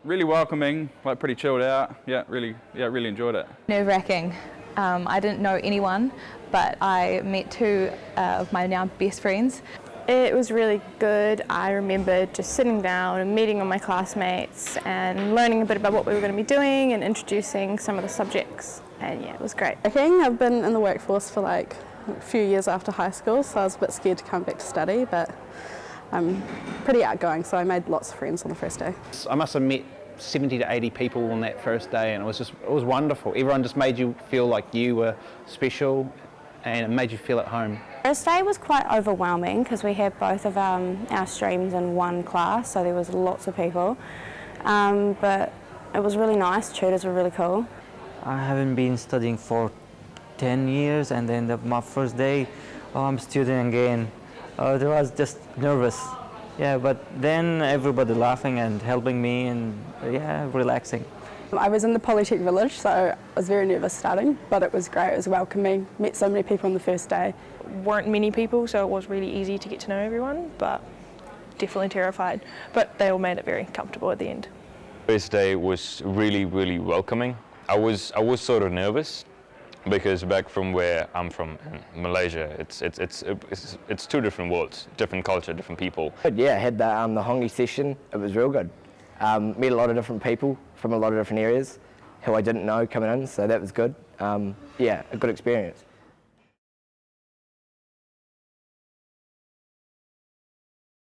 Really welcoming, like pretty chilled out. Really enjoyed it. Nerve-wracking. I didn't know anyone, but I met two of my now best friends. It was really good. I remember just sitting down and meeting all my classmates and learning a bit about what we were going to be doing and introducing some of the subjects. And yeah, it was great. I've been in the workforce for like a few years after high school, so I was a bit scared to come back to study, but I'm pretty outgoing, so I made lots of friends on the first day. I must have met 70 to 80 people on that first day, and it was wonderful. Everyone just made you feel like you were special, and it made you feel at home. First day was quite overwhelming because we had both of our streams in one class, so there was lots of people. But it was really nice. Tutors were really cool. I haven't been studying for 10 years, and then my first day, I'm studying again. I was just nervous. Yeah, but then everybody laughing and helping me, and yeah, relaxing. I was in the Polytech village, so I was very nervous starting, but it was great. It was welcoming. Met so many people on the first day. Weren't many people, so it was really easy to get to know everyone, but definitely terrified. But they all made it very comfortable at the end. First day was really welcoming. I was sort of nervous because back from where I'm from, in Malaysia, it's two different worlds, different culture, different people. But yeah, I had the hongi session. It was real good. Met a lot of different people from a lot of different areas who I didn't know coming in, so that was good. Yeah, a good experience.